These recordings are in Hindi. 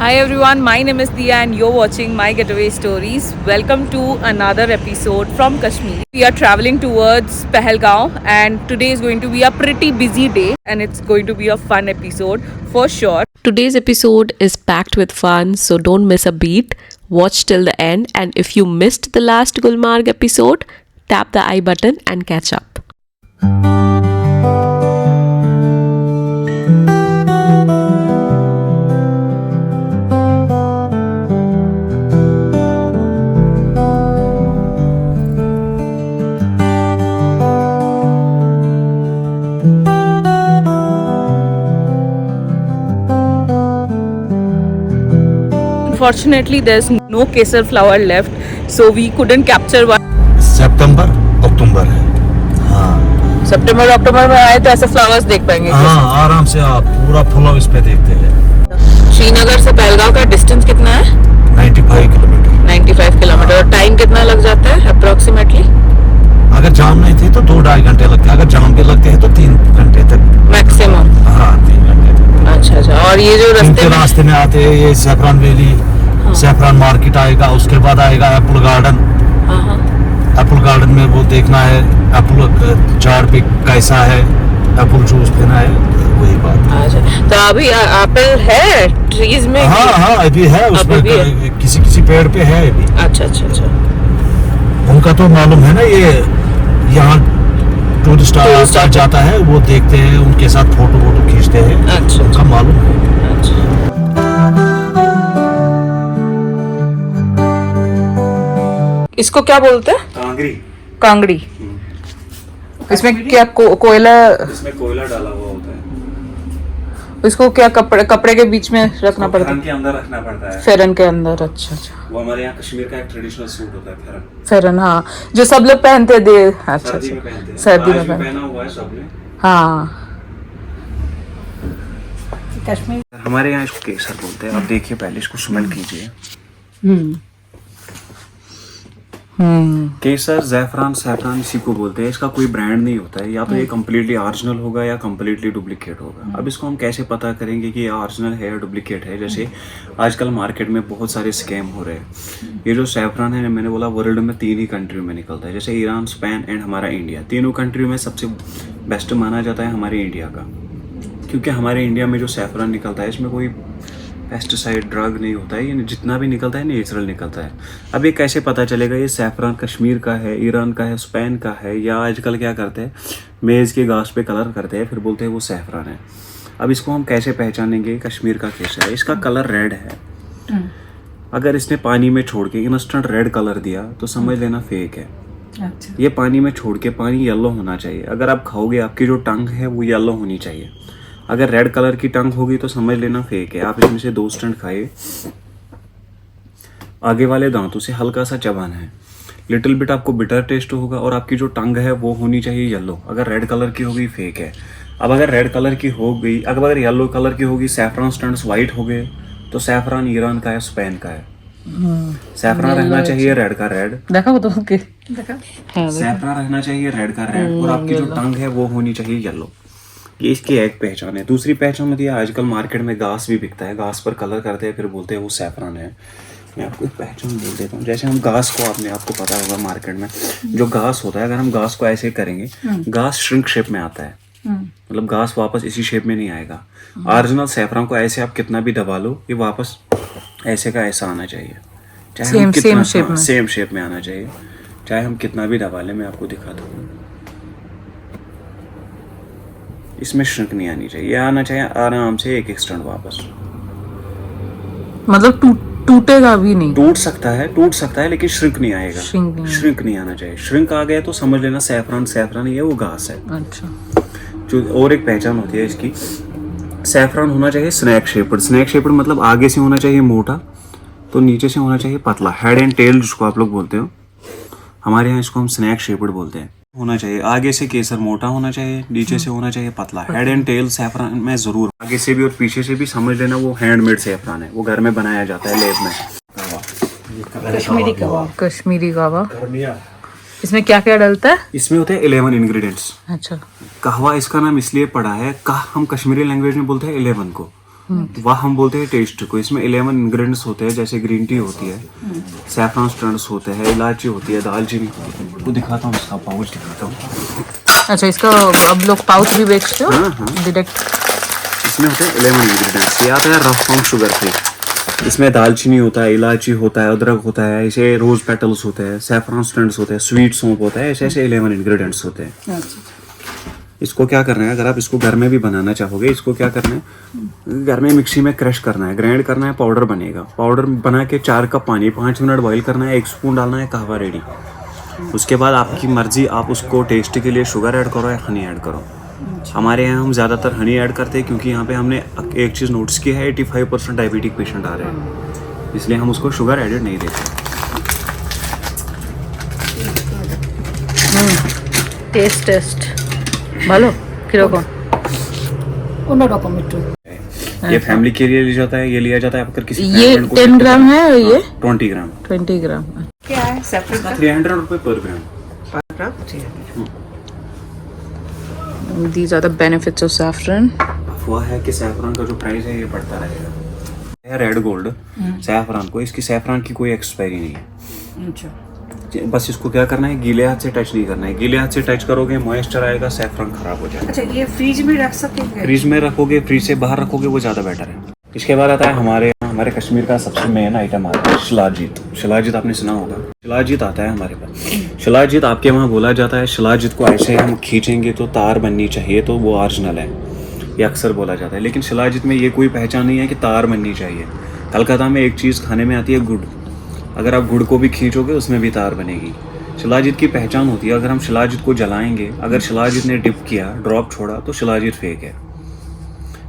Hi everyone, my name is Dia and you're watching My Getaway Stories. Welcome to another episode from Kashmir. We are traveling towards Pahalgaon and today is going to be a pretty busy day and it's going to be a fun episode for sure. Today's episode is packed with fun, so don't miss a beat. Watch till the end, and if you missed the last Gulmarg episode, tap the I button and catch up. Unfortunately, there's no kesar flower left, so we couldn't capture one. सितंबर अक्टूबर है। हाँ सितंबर अक्टूबर में आए तो ऐसे फ्लावर्स देख पाएंगे। हाँ, आराम से आप पूरा फुल इस पे देखते हैं। श्रीनगर से पहलगांव का डिस्टेंस कितना है? 95 किलोमीटर। 95 किलोमीटर। और टाइम कितना लग जाता है अप्रोक्सीमेटली? अगर जाम नहीं थे तो 2-2.5 घंटे लगते हैं, अगर जाम के लगते हैं तो 3 घंटे तक मैक्सिमम। हाँ 3 घंटे तक। अच्छा। और ये जो रास्ते में आते हैं ये सैफरान वैली, सैफरान मार्केट आएगा, उसके बाद आएगा एप्पल गार्डन। एप्पल गार्डन में वो देखना है एप्पल झाड़ पे कैसा है, एप्पल जूस पीना है, वही बात। अच्छा, तो अभी एप्पल है ट्रीज में? हाँ अभी है उसमें, किसी पेड़ पे है अभी। अच्छा। उनका तो मालूम है ना, ये यहाँ टूरिस्ट जाता है, वो देखते हैं, उनके साथ फोटो खींचते हैं। अच्छा, उनका मालूम है। इसको क्या बोलते हैं? कांगड़ी। इसमें क्या कोयला? इसमें कोयला डाला हुआ होता है। इसको क्या कपड़े के बीच में रखना पड़ता है? फेरन के अंदर रखना पड़ता है। फेरन के अंदर। अच्छा। वो हमारे यहाँ कश्मीर का एक ट्रेडिशनल सूट होता है, फेरन। हाँ, जो सब लोग पहनते थे। अच्छा। सर्दी में पहनते हैं। सर्दी में पहना हुआ है सबने। हाँ। कश्मीर हमारे यहाँ इसको केसर बोलते हैं। अब देखिए, पहले इसको स्मेल कीजिए। केसर, ज़ैफ़रान, सैफ़रान इसी को बोलते हैं। इसका कोई ब्रांड नहीं होता है, या तो ये कम्प्लीटली ओरिजिनल होगा या कम्प्लीटली डुप्लीकेट होगा। अब इसको हम कैसे पता करेंगे कि ये ओरिजिनल है या डुप्लीकेट है? जैसे आजकल मार्केट में बहुत सारे स्कैम हो रहे हैं। ये जो सैफ़रान है, मैंने बोला वर्ल्ड में 3 ही कंट्री में निकलता है, जैसे ईरान, स्पेन एंड हमारा इंडिया। तीनों कंट्री में सबसे बेस्ट माना जाता है हमारे इंडिया का, क्योंकि हमारे इंडिया में जो सैफ़रान निकलता है इसमें कोई पेस्टिसाइड ड्रग नहीं होता है, ये जितना भी निकलता है नेचुरल निकलता है। अब ये कैसे पता चलेगा ये सैफ़रान कश्मीर का है, ईरान का है, स्पेन का है, या आजकल क्या करते हैं मेज़ के घास पे कलर करते हैं, फिर बोलते हैं वो सैफ़रान है। अब इसको हम कैसे पहचानेंगे कश्मीर का केसर है? इसका कलर रेड है। अगर इसने पानी में छोड़ के इंस्टेंट रेड कलर दिया तो समझ लेना फेक है। अच्छा। ये पानी में छोड़ के पानी येलो होना चाहिए। अगर आप खाओगे आपकी जो टंग है वो येलो होनी चाहिए। अगर रेड कलर की टंग होगी तो समझ लेना फेक है। आप इसमें से 2 स्टंट खाए, आगे वाले दांतों से हल्का सा चबाना है, लिटिल बिट आपको बिटर टेस्ट होगा, और आपकी जो टंग है वो होनी चाहिए येलो। अगर रेड कलर की होगी फेक है। अब अगर रेड कलर की हो गई, अगर येलो कलर की होगी, सैफरान स्टंट्स वाइट हो गए, तो सैफरान ईरान का है, स्पेन का है। सैफरान रहना चाहिए रेड का रेड। देखा वो तो सैफरान रहना चाहिए रेड का रेड, और आपकी जो टंग है वो होनी चाहिए येलो। ये इसकी एक पहचान है। दूसरी पहचान होती है, आजकल मार्केट में घास भी बिकता है, घास पर कलर करते हैं, फिर बोलते हैं वो सैफरान है। मैं आपको एक पहचान बोल देता हूँ। जैसे हम घास को, आपको पता होगा मार्केट में जो घास होता है, अगर हम घास को ऐसे करेंगे, घास श्रिंक शेप में आता है, मतलब घास वापस इसी शेप में नहीं आएगा। ओरिजिनल सैफरान को ऐसे आप कितना भी दबा लो, ये वापस ऐसे का ऐसा आना चाहिए, चाहे हम कितना सेम शेप में आना चाहिए, चाहे हम कितना भी दबा लें। मैं आपको दिखाता हूँ, इसमें श्रिंक नहीं आनी चाहिए, आना चाहिए आराम से एक स्टैंड वापस। मतलब टूटेगा भी नहीं? टूट सकता है लेकिन श्रिंक नहीं आएगा। श्रिंक नहीं आना चाहिए। श्रिंक आ गया तो समझ लेना सैफरान ये वो घास है। अच्छा। जो और एक पहचान होती है इसकी, सैफरान होना चाहिए स्नैक शेपर्ड मतलब आगे से होना चाहिए मोटा, तो नीचे से होना चाहिए पतला। हेड एंड टेल जिसको आप लोग बोलते हो, हमारे यहाँ इसको हम स्नैक शेपर्ड बोलते हैं। होना चाहिए आगे से केसर मोटा होना चाहिए, नीचे से होना चाहिए पतला। हेड एंड टेल सैफरान में जरूर आगे से भी और पीछे से भी समझ लेना वो हैंडमेड सैफरान है, वो घर में बनाया जाता है लेब में। कश्मीरी कहवा। इसमें क्या क्या डलता है? इसमें होते हैं 11 इंग्रेडिएंट्स। अच्छा। कहवा इसका नाम इसलिए पड़ा है, हम कश्मीरी लैंग्वेज में बोलते हैं 11 को, वह हम बोलते हैं टेस्ट को। इसमें 11 इंग्रेडिएंट्स होते हैं, जैसे ग्रीन टी होती है, सैफरन स्टैंड्स होते हैं, इलायची होती है, दालचीनी होती है। वो दिखाता हूँ, इसका पाउच दिखाता हूँ। अच्छा, इसका अब लोग पाउच भी बेचते हो? हाँ हाँ, डायरेक्ट। इसमें होते हैं 11 इंग्रेडिएंट्स। ये आता है रफ फॉर्म शुगर फ्री। इसमें दालचीनी होता है, इलायची होता है, अदरक होता है, ऐसे रोज पेटल्स होते हैं, सैफरन स्टैंड्स होते हैं, स्वीट सौंफ होता है, ऐसे ऐसे 11 इंग्रेडिएंट्स होते हैं। इसको क्या करना है, अगर आप इसको घर में भी बनाना चाहोगे, इसको क्या करना है, घर में मिक्सी में क्रश करना है, ग्राइंड करना है, पाउडर बनेगा। पाउडर बना के 4 कप पानी 5 मिनट बॉईल करना है, 1 स्पून डालना है, कहवा रेडी। उसके बाद आपकी मर्जी, आप उसको टेस्ट के लिए शुगर ऐड करो या हनी ऐड करो। हमारे यहाँ हम ज़्यादातर हनी ऐड करते हैं, क्योंकि यहाँ पे हमने एक चीज़ नोटिस की है, 85% डायबिटिक पेशेंट आ रहे हैं, इसलिए हम उसको शुगर एडेड नहीं देते। টেস্ট ভালো কিরকম? অন্যরকম একটু। ये फैमिली के लिए लिया जाता है, ये लिया जाता है अगर किसी ये friend को 10 ग्राम है और ये 20 ग्राम। 20 ग्राम। क्या है सैफरन का? 300 रुपये पर ग्राम। These are the benefits of saffron. अफवाह है कि सैफरन का जो प्राइस है ये बढ़ता रहेगा। रेड गोल्ड सैफरन को, इसकी सैफरन की कोई एक्सपायरी नहीं है। अच्छा, बस इसको क्या करना है, गीले हाथ से टच नहीं करना है। गीले हाथ से टच करोगे मॉइस्चर आएगा, सैफरन खराब हो जाएगा। अच्छा, ये फ्रिज में रख सकते हैं? फ्रिज में रखोगे, फ्रिज से बाहर रखोगे, वो ज़्यादा बेटर है। इसके बाद आता है हमारे कश्मीर का सबसे मेन आइटम आता है शिलाजीत। शिलाजीत आपने सुना होगा, शिलाजीत आता है हमारे पास। शिलाजीत आपके वहाँ बोला जाता है, शिलाजीत को ऐसे हम खींचेंगे तो तार बननी चाहिए, तो वो ओरिजिनल है, ये अक्सर बोला जाता है। लेकिन शिलाजीत में ये कोई पहचान नहीं है कि तार बननी चाहिए। कलकत्ता में एक चीज़ खाने में आती है गुड़, अगर आप गुड़ को भी खींचोगे उसमें भी तार बनेगी। शिलाजीत की पहचान होती है, अगर हम शिलाजीत को जलाएंगे, अगर शिलाजीत ने डिप किया, ड्रॉप छोड़ा, तो शिलाजीत फेक है।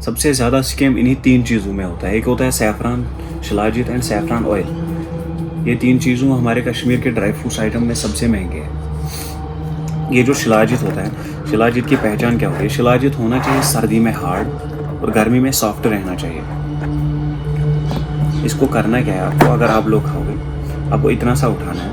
सबसे ज़्यादा स्कैम इन्हीं 3 चीज़ों में होता है। एक होता है saffron, shilajit and saffron oil. ये 3 चीज़ों हमारे कश्मीर के ड्राई फ्रूट्स आइटम में सबसे महंगे हैं। ये जो शिलाजीत होता है, शिलाजीत की पहचान क्या होती है, शिलाजीत होना चाहिए सर्दी में हार्ड और गर्मी में सॉफ्ट रहना चाहिए। इसको करना क्या है आपको, अगर आप लोग खाओगे, आपको इतना सा उठाना है,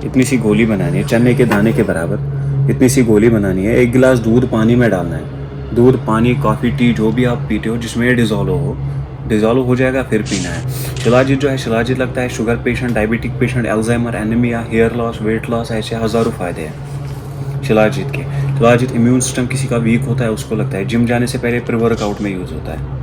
इतनी सी गोली बनानी है, चने के दाने के बराबर इतनी सी गोली बनानी है। 1 गिलास दूध पानी में डालना है। दूध, पानी, कॉफ़ी, टी जो भी आप पीते हो जिसमें ये डिज़ोल्व हो जाएगा, फिर पीना है। शिलाजीत जो है, शिलाजीत लगता है sugar patient, diabetic patient, Alzheimer, anaemia, hair loss, weight loss, ऐसे हज़ारों फ़ायदे हैं शिलाजीत के। शिलाजीत इम्यून सिस्टम किसी का वीक होता है उसको लगता है, जिम जाने से पहले प्री वर्कआउट में यूज़ होता है।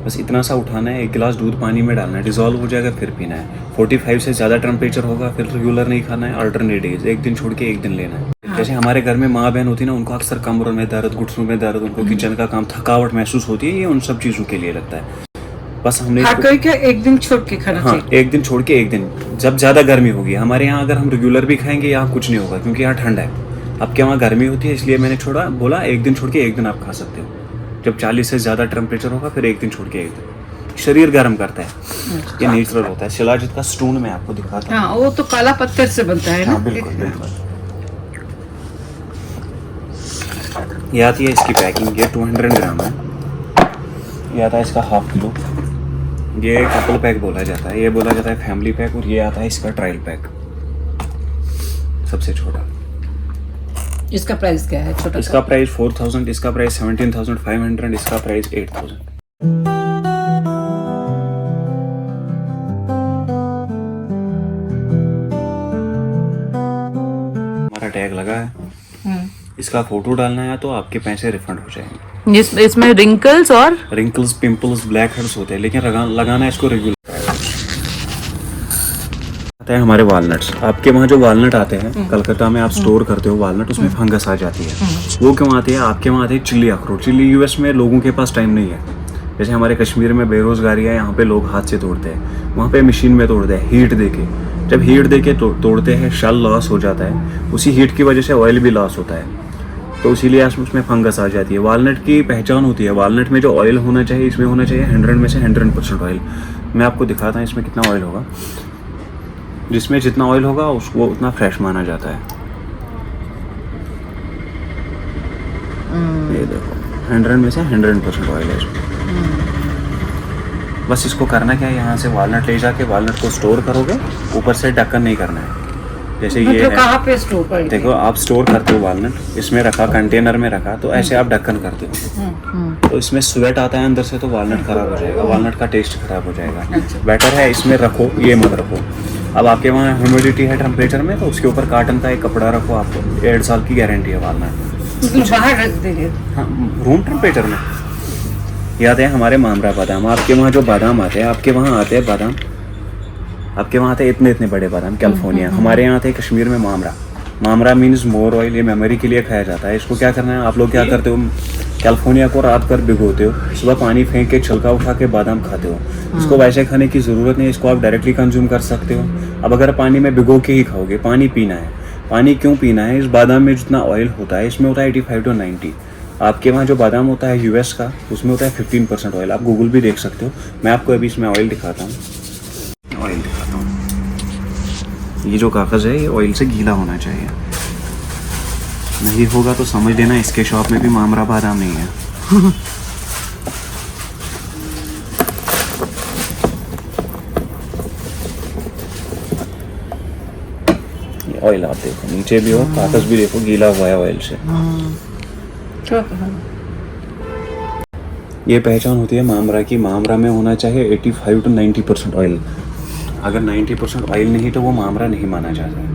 बस इतना सा उठाना है, 1 गिलास दूध पानी में डालना है, डिज़ोल्व हो जाएगा, फिर पीना है। 45 से ज़्यादा टेम्परेचर होगा, फिर रेगुलर नहीं खाना है, अल्टरनेट डेज, एक दिन छोड़ के एक दिन लेना है। जैसे हमारे घर में माँ बहन होती है ना, उनको अक्सर कमरों में दर्द, घुटनों में दर्द, उनको किचन का काम, थकावट महसूस होती है, ये उन सब चीज़ों के लिए लगता है। बस हमने क्या एक दिन छोड़ के खाना चाहिए? हाँ, एक दिन छोड़ के एक दिन, जब ज़्यादा गर्मी होगी। हमारे यहाँ अगर हम रेगुलर भी खाएंगे, यहाँ कुछ नहीं होगा, क्योंकि यहाँ ठंड है। आपके वहाँ गर्मी होती है, इसलिए मैंने बोला एक दिन छोड़ के एक दिन आप खा सकते हो। जब 40 से ज़्यादा टेम्परेचर होगा, फिर एक दिन छोड़ के एक दिन। शरीर गर्म करता है, ये नेचुरल होता है। शिलाजीत का स्टून मैं आपको दिखाता हूँ। हाँ, वो तो काला पत्थर से बनता है ना? हाँ, बिल्कुल बिल्कुल। ये आती है इसकी पैकिंग, ये 200 ग्राम है। ये आता है इसका ½ किलो। ये कपल पैक बोला जाता है, ये बोला जाता है फैमिली पैक, और ये आता है इसका ट्रायल पैक, सबसे छोटा। इसका प्राइस क्या है? छोटा इसका प्राइस 4000, इसका प्राइस 17,500, इसका प्राइस 8000। हमारा टैग लगा है, इसका फोटो डालना है तो आपके पैसे रिफंड हो जाएंगे। इसमें रिंकल्स और रिंकल्स, पिंपल्स, ब्लैक हेड्स होते हैं, लेकिन लगाना इसको रेगुलर आता है। हमारे वालनट्स, आपके वहाँ जो वालनट आते हैं कलकत्ता में, आप स्टोर करते हो वालनट, उसमें फंगस आ जाती है। वो क्यों आती है? आपके वहाँ आती है चिल्ली अखरोट। चिल्ली यूएस में लोगों के पास टाइम नहीं है, जैसे हमारे कश्मीर में बेरोजगारी है, यहाँ पे लोग हाथ से तोड़ते हैं, वहाँ पे मशीन में तोड़ते हैं, हीट देके। जब हीट देके तोड़ते हैं, शल लॉस हो जाता है, उसी हीट की वजह से ऑयल भी लॉस होता है, तो इसीलिए उसमें फंगस आ जाती है। वालनट की पहचान होती है, वालनट में जो ऑयल होना चाहिए, इसमें होना चाहिए 100 में से 100% ऑयल। मैं आपको दिखाता हूँ इसमें कितना ऑयल होगा। जिसमें जितना ऑयल होगा उसको उतना फ्रेश माना जाता है। ये देखो, 100 में से 100% ऑयल है इसमें। बस इसको करना क्या है, यहाँ से वालनट ले जाके वालनट को स्टोर करोगे, ऊपर से ढक्कन नहीं करना है, जैसे ये मतलब है, कहाँ पे स्टोर करेंगे? देखो आप स्टोर करते हो वालनट, इसमें रखा कंटेनर में रखा तो ऐसे आप ढक्कन करते हो तो इसमें स्वेट आता है अंदर से तो वालनट खराब हो जाएगा, वालनट का टेस्ट खराब हो जाएगा। बेटर है इसमें रखो, ये मत रखो। अब आपके वहाँ ह्यूमिडिटी है टेम्परेचर में तो उसके ऊपर कॉटन का एक कपड़ा रखो, आपको 1.5 साल की गारंटी है वालनट। मतलब बाहर रख देंगे? हाँ, रूम टेम्परेचर में। याद है हमारे मामरा बादाम, आपके वहाँ जो बादाम आते हैं, आपके वहाँ आते हैं बादाम, आपके वहाँ आते इतने इतने बड़े बादाम कैलिफोर्निया, हमारे यहाँ आते कश्मीर में mamra. Mamra means more oil, ये मेमोरी के लिए खाया जाता है। इसको क्या करना है, आप लोग क्या करते हो, कैलिफोर्निया को रात भर भिगोते हो, सुबह पानी फेंक के छिलका उठा के बादाम खाते हो। इसको वैसे खाने की ज़रूरत नहीं, इसको आप डायरेक्टली कंज्यूम कर सकते हो। अब अगर पानी में भिगो के ही खाओगे, पानी पीना है। पानी क्यों पीना है, इस बादाम में जितना ऑयल होता है इसमें होता है 85 to 90। आपके वहाँ जो बादाम होता है US का, उसमें होता है 15% ऑयल। आप गूगल भी देख सकते हो, मैं आपको अभी इसमें ऑयल दिखाता हूँ। ऑयल दिखाता हूँ, ये जो कागज़ है ये ऑयल से गीला होना चाहिए, नहीं होगा तो समझ लेना इसके शॉप में भी मामरा बादाम नहीं है। ये ऑयल आप देखो, नीचे भी हो, कागज़ भी देखो गीला हुआ है ऑयल से। ये पहचान होती है मामरा की, मामरा में होना चाहिए 85 to 90% ऑयल। अगर 90% ऑयल नहीं तो वो मामरा नहीं माना जाता है।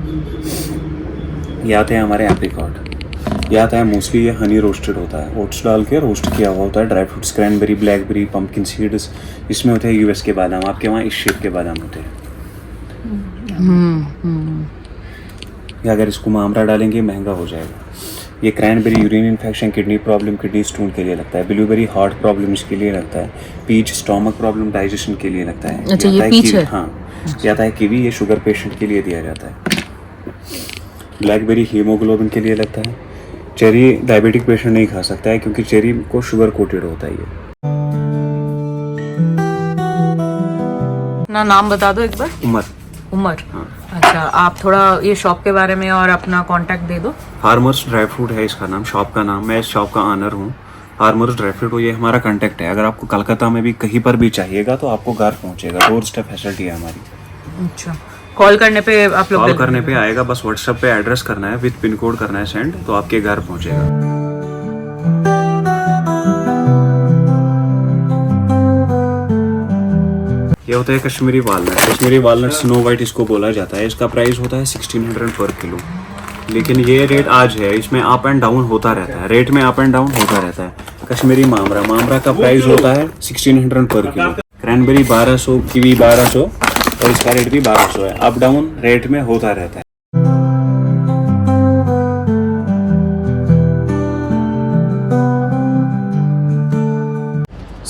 ये आते हैं हमारे एप्रिकॉट, ये आता है मोस्टली ये हनी रोस्टेड होता है, ओट्स डाल के रोस्ट किया हुआ होता है, dry fruits, cranberry, blackberry, pumpkin seeds, इसमें होते हैं US के बादाम। आपके वहाँ इस शेप के बादाम होते हैं। या अगर इसको मामरा डालेंगे महंगा हो जाएगा। ये cranberry urine infection, kidney problem, kidney stone के लिए लगता है। ब्लूबेरी हार्ट प्रॉब्लम्स के लिए लगता है। पीच स्टोमक प्रॉब्लम, डाइजेशन के लिए लगता है। अच्छा, ये पीच है? हाँ, ये आता है कीवी, ये शुगर पेशेंट के लिए दिया जाता है। ब्लैकबेरी हीमोग्लोबिन के लिए लगता है। चेरी डायबिटिक पेशेंट नहीं खा सकता है क्योंकि चेरी को शुगर कोटेड होता है। ये ना नाम बता दो एक बार। उमर। हाँ। अच्छा, आप थोड़ा ये शॉप के बारे में और अपना कांटेक्ट दे दो। फार्मर्स ड्राई फ्रूट है इसका नाम, शॉप का नाम। मैं इस शॉप का ऑनर हूँ। फार्मर्स ड्राई फ्रूट, ये हमारा कांटेक्ट है। अगर आपको कलकत्ता में भी कहीं पर भी चाहिएगा तो आपको घर पहुँचेगा, डोर स्टेप फैसिलिटी है हमारी। अच्छा, कॉल करने पे आप लोग कॉल करने पे आएगा, बस व्हाट्सएप पे एड्रेस करना है, विद पिन कोड करना है सेंड, तो आपके घर पहुँचेगा। ये होता है Kashmiri walnut. Kashmiri walnut snow white इसको बोला जाता है। इसका प्राइस होता है 1600 पर किलो, लेकिन ये रेट आज है, इसमें अप एंड डाउन होता रहता है, रेट में अप एंड डाउन होता रहता है। कश्मीरी मामरा, मामरा का प्राइस होता है 1600 पर किलो। क्रैनबेरी 1200, कीवी 1200 और इसका रेट भी 1200 है। अप डाउन रेट में होता रहता है।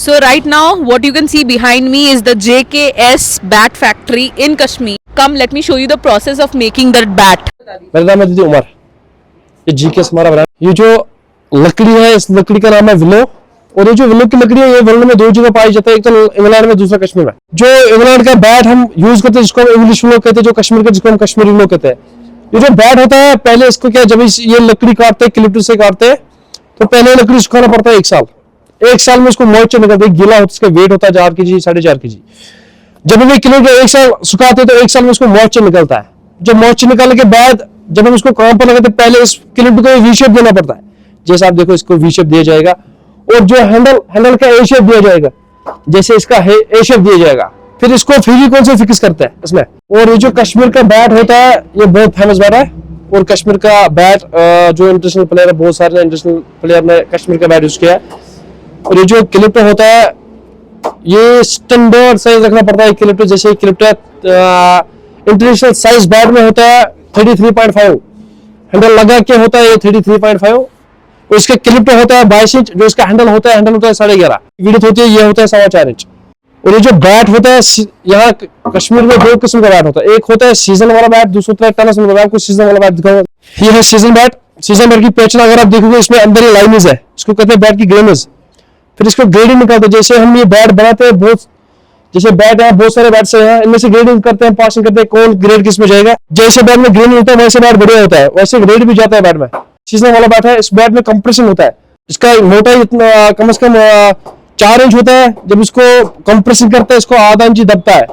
So right now, what you can see behind me is the JKS bat factory in Kashmir. Come, let me show you the process of making that bat. मेरा नाम है दीदी उमर, ये जीकेएस हमारा ब्रांड। ये जो लकड़ी है, इस लकड़ी का नाम है विलो, और ये जो विलो की लकड़ी है ये वर्ल्ड में 2 जगह पाई जाती है, एक तो इंग्लैंड में, दूसरा कश्मीर में। जो इंग्लैंड का बैट हम यूज करते हैं जिसको हम इंग्लिश विलो कहते हैं, जो कश्मीर का जिसको हम कश्मीरी विलो कहते हैं। ये जो बैट होता है, पहले इसको क्या, जब ये लकड़ी काटते हैं, क्लिपर से काटते हैं, तो पहले लकड़ी सुखाना पड़ता है 1 साल। 1 साल में इसको मॉइस्चर निकलता है, गीला होता है, इसका वेट होता है 4 kg 4.5 kg। जब हम क्लिपर 1 साल सुखाते हैं तो 1 साल में इसको मॉइस्चर निकलता है। जब मॉइस्चर निकालने के बाद जब हम इसको काम पर लगाते हैं, पहले इस क्लिप को वी शेप देना पड़ता है। जैसे आप देखो, इसको वी शेप दिया जाएगा, और जो हैंडल का ए शेप दिया जाएगा, जैसे इसका ए शेप दिया जाएगा। फिर इसको फेविकोल से फिक्स करते हैं इसमें। और ये जो कश्मीर का बैट होता है, ये बहुत फेमस बैट है। और कश्मीर का बैट जो इंटरनेशनल प्लेयर है, बहुत सारे इंटरनेशनल प्लेयर ने कश्मीर का बैट यूज किया है। और ये जो क्लिप्टर होता है, ये स्टैंडर्ड साइज रखना पड़ता है। क्लिप्टर जैसे क्लिप्टर इंटरनेशनल साइज बैट में होता है 33.5, हैंडल लगा के होता है ये 33.5। और इसका क्लिप्टर होता है 22 इंच, जो इसका हैंडल होता है 11.5। विड्थ होती है, ये होता है 4.25 इंच। और ये जो बैट होता है, यहाँ कश्मीर में 2 किस्म का बैट होता है। एक होता है सीजन वाला बैट, दूसरा होता है टनस वाला बैट। आपको सीजन वाला बैट दिखाऊंगा। ये है सीजन बैट। सीजन बैट की पहचान अगर आप देखोगे, इसमें अंदर ही लाइनिंग है, इसको कहते हैं बैट की ग्रेनेज। फिर इसको ग्रेडिंग निकालते हैं। जैसे हम ये बैट बनाते हैं, बहुत जैसे बैट है, बहुत सारे बैट्स हैं, इनमें से ग्रेडिंग करते हैं, पासिंग करते हैं, कौन ग्रेड किस में जाएगा। जैसे बैट में ग्रेडिंग होता है, वैसे बैट बढ़िया होता है, वैसे ग्रेड भी जाता है बैट में। सीजन वाला बैट है, इस बैट में कंप्रेशन होता है। इसका मोटाई इतना कम से कम 4 इंच होता है। जब इसको कंप्रेशन करते हैं, इसको आधा इंच दबता है।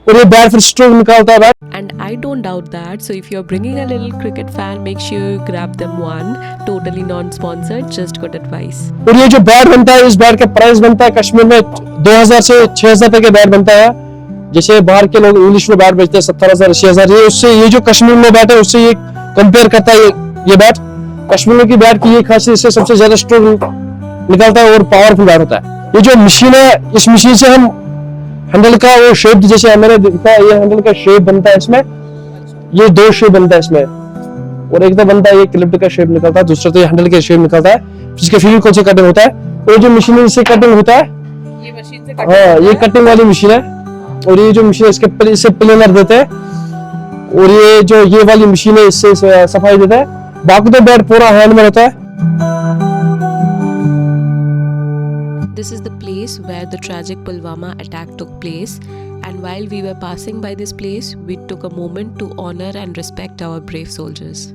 और ये बैट फिर स्ट्रोक निकालता है bat. And I don't doubt that. So if you're bringing a little cricket fan, make sure you grab them one. Totally non-sponsored, just good advice. और ये जो बैट बनता है, इस बैट का प्राइस बनता है कश्मीर में 2000 से 6000 तक के बैट बनता है। जैसे बाहर के लोग इंग्लिश में बैट बेचते हैं 70,000 80,000, ये उससे, ये जो कश्मीर में बैट है उससे ये कंपेयर करता है। ये बैट कश्मीर की बैट की ये खासियत, इससे सबसे ज्यादा स्ट्रोक निकलता है और पावरफुल बैट होता है। ये जो मशीन है, इस मशीन से हम हैंडल का वो शेप, जैसे मैंने देखा ये हैंडल का शेप बनता है इसमें, ये 2 शेप बनता है इसमें, और एक तो बनता है ये क्लिप्ड का शेप निकलता है, दूसरा तो ये हैंडल का शेप निकलता है, जिसके फिर कौन से कटिंग होता है। और जो मशीन है इससे कटिंग होता है, ये मशीन से हाँ ये कटिंग वाली मशीन है। और ये जो मशीन है इससे प्लेनर देते हैं, और ये जो ये वाली मशीन है इससे सफाई देता है। बाकी तो बैट पूरा हैंड में होता है। This is the place where the tragic Pulwama attack took place, and while we were passing by this place, we took a moment to honor and respect our brave soldiers.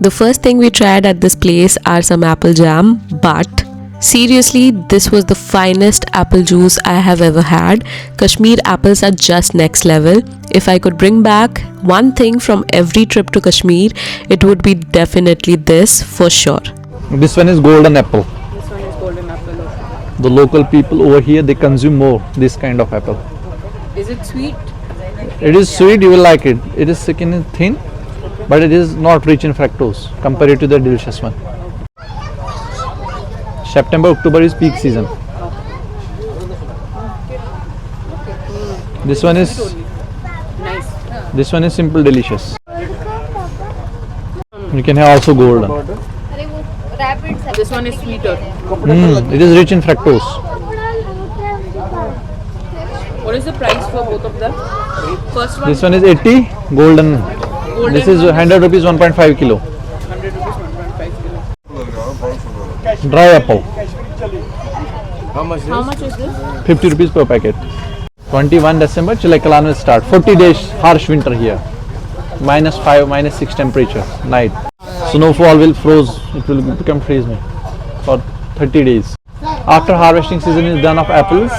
The first thing we tried at this place are some apple jam, but seriously, this was the finest apple juice I have ever had. Kashmir apples are just next level. If I could bring back one thing from every trip to Kashmir, it would be definitely this for sure. This one is golden apple. This one is golden apple. The local people over here, they consume more this kind of apple. Is it sweet? It is sweet, you will like it. It is thick and thin, but it is not rich in fructose compared to the delicious one. September, October is peak season. This one is Nice. this one is simple delicious. You can have also golden. This one is sweeter. It is rich in fructose. What is the price for both of them? First one, This one is 80 golden. This is 100 rupees 1.5 kilo. 100 rupees, 1.5 kilo. Dry apple. How much is this? 50 rupees per packet. 21 December, Chilakalan will start. 40 days harsh winter here. -5, -6 temperature night. Snowfall will froze. It will become freezing for 30 days. After harvesting season is done of apples,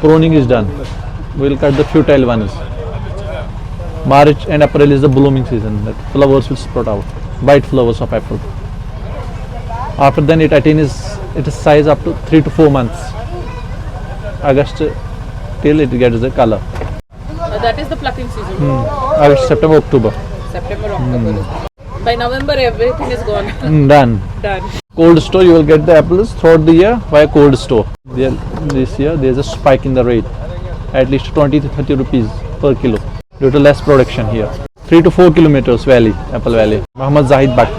pruning is done. We will cut the futile ones. March and April is the blooming season. That flowers will sprout out. White flowers of apple. After then it attains its size up to 3 to 4 months. August till it gets the color. That is the plucking season. August, September, October. September, October. By November, everything is gone. Done. Done. Cold store, you will get the apples throughout the year by a cold store. This year there is a spike in the rate. At least 20 to 30 rupees per kilo. Due to less production here. 3 to 4 kilometers valley, Apple Valley. Muhammad Zahid Bhatt.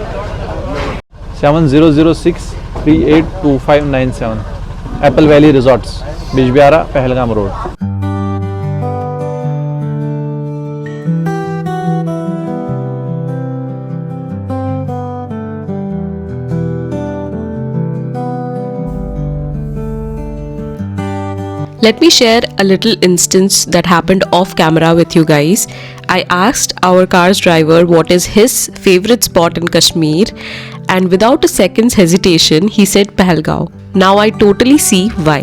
7006 382597. Apple Valley Resorts, Bijbihara, Pahalgam Road. Let me share a little instance that happened off camera with you guys. I asked our car's driver what is his favorite spot in Kashmir, and without a second's hesitation, he said Pahalgaon. Now I totally see why.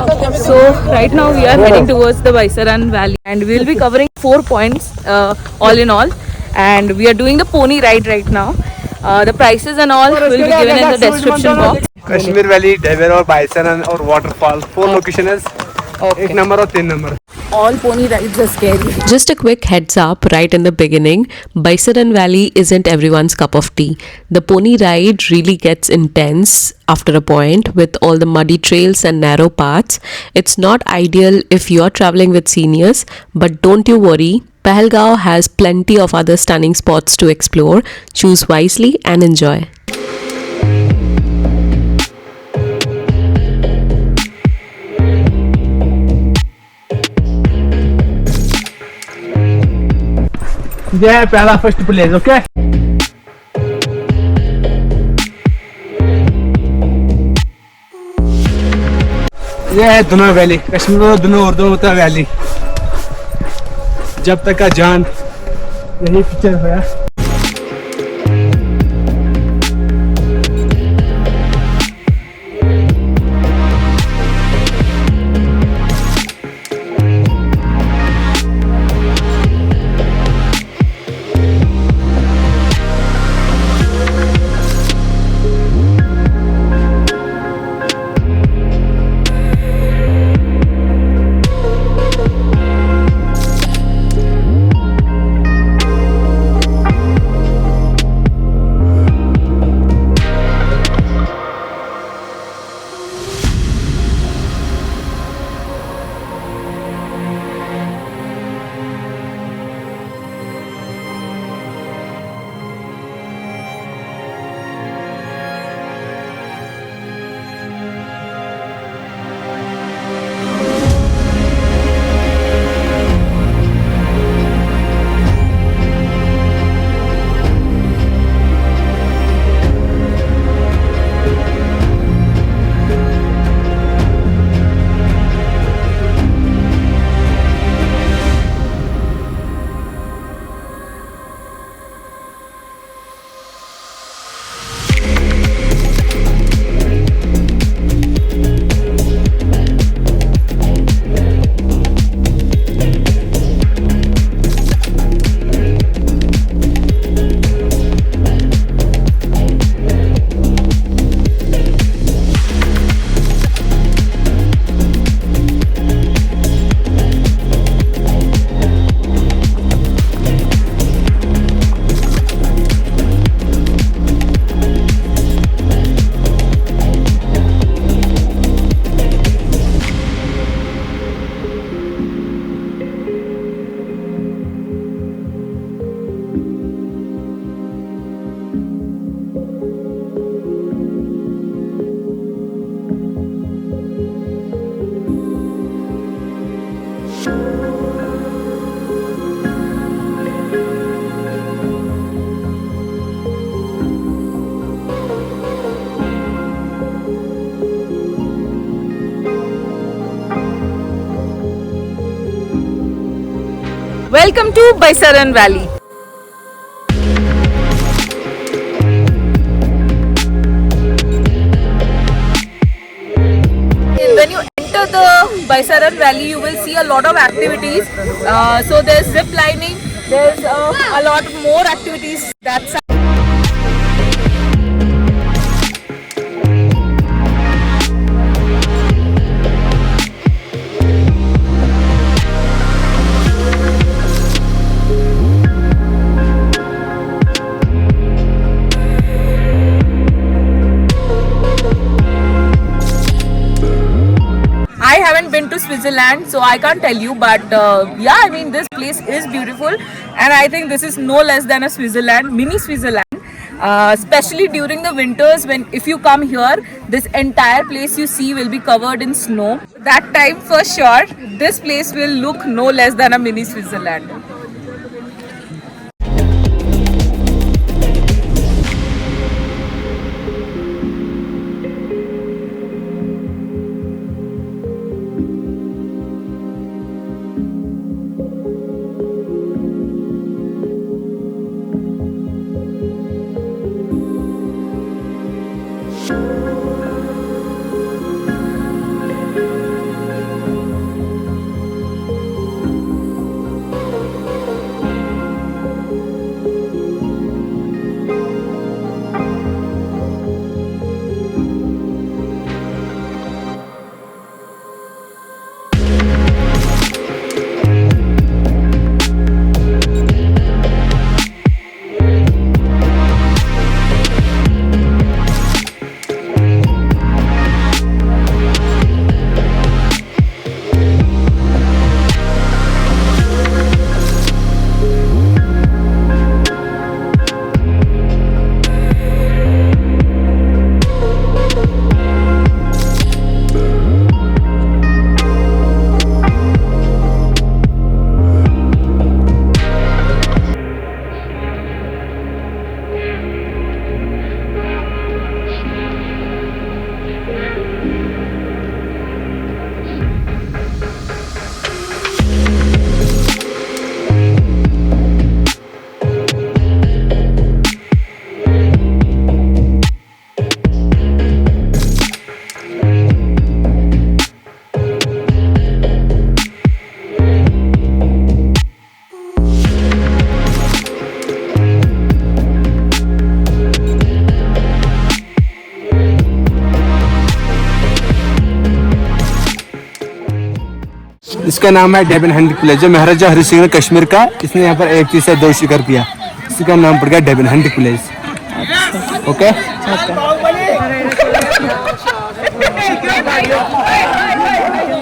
So right now we are heading towards the Baisaran Valley and we will be covering 4 points all in all, and we are doing the pony ride right now. The prices and all will be given in the description box. Kashmir valley, डेवेर और बाइसन और वाटरफॉल 4 लोकेशन है, 1 नंबर और 3 number. All pony rides are scary. Just a quick heads up right in the beginning, Baisaran Valley isn't everyone's cup of tea. The pony ride really gets intense after a point with all the muddy trails and narrow paths. It's not ideal if you're traveling with seniors, but don't you worry. Pahalgaon has plenty of other stunning spots to explore. Choose wisely and enjoy. ये है पहला फर्स्ट प्लेस. ओके, ये है दुनो वैली. कश्मीर में दुनो उर्दू होता है वैली. जब तक का जान यही पिक्चर हुआ. Welcome to Baisaran Valley. When you enter the Baisaran Valley, you will see a lot of activities. So there's zip lining, there's a lot more activities. That's I haven't been to Switzerland, so I can't tell you, but yeah, I mean, this place is beautiful, and I think this is no less than a Switzerland, mini Switzerland. Especially during the winters, when if you come here, this entire place you see will be covered in snow. That time for sure, this place will look no less than a mini Switzerland. इसका नाम है डेबन हंट प्लेस, जो महाराजा हरि सिंह ने कश्मीर का, इसने यहाँ पर एक चीज से 2 शिकार किया, इसका नाम पड़ गया डेबन हंट प्लेस। ओके।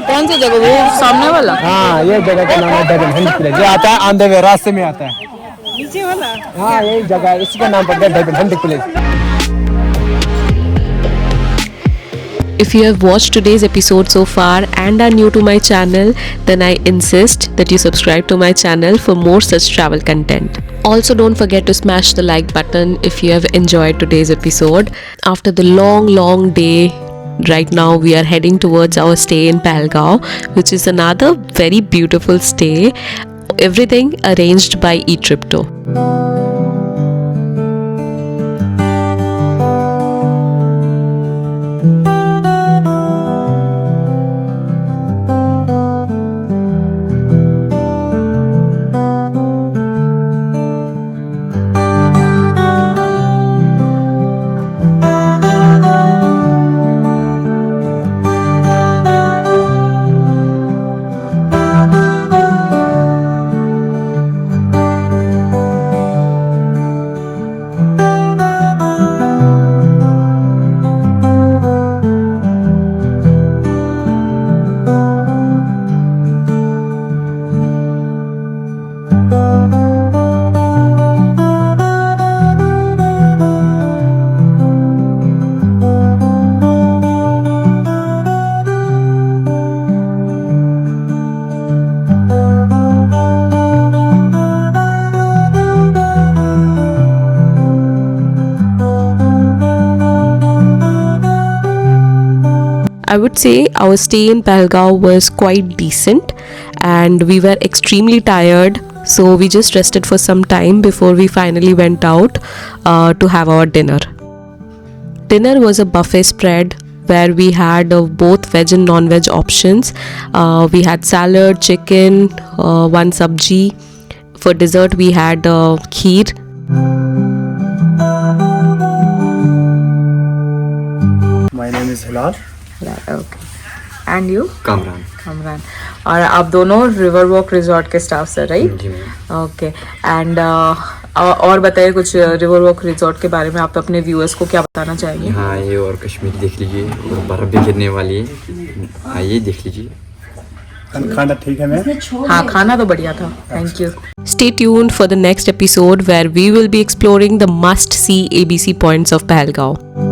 कौन सी जगह, वो सामने वाला? हाँ, ये जगह का नाम है डेबन हंट प्लेस, ये आता है ऑन द वे, रास्ते में आता है नीचे वाला। हाँ, यही जगह है, इसका नाम पड़ गया डेबन hunt place. If you have watched today's episode so far and are new to my channel, then I insist that you subscribe to my channel for more such travel content. Also, don't forget to smash the like button if you have enjoyed today's episode. After the long day, right now we are heading towards our stay in Pahalgaon, which is another very beautiful stay. Everything arranged by eTripto. I would say our stay in Pahalgaon was quite decent and we were extremely tired, so we just rested for some time before we finally went out to have our dinner. Dinner was a buffet spread where we had both veg and non-veg options. We had salad, chicken, one sabji. For dessert we had kheer. My name is Hilal. Okay, and you? Kamran. Kamran. और आप दोनों रिवर वॉक रिजॉर्ट के स्टाफ से, राइट? जी मैम। ओके, एंड और बताइए कुछ रिवर वॉक रिजॉर्ट के बारे में, आप अपने व्यूअर्स को क्या बताना चाहेंगे? हाँ, ये और कश्मीर देख लीजिए, और बर्फ भी गिरने वाली है, आइए देख लीजिए। खाना ठीक है मैम? हाँ, खाना तो बढ़िया था, thank you. Stay tuned for the next episode where we will be exploring the must-see ABC points of Pahalgaon.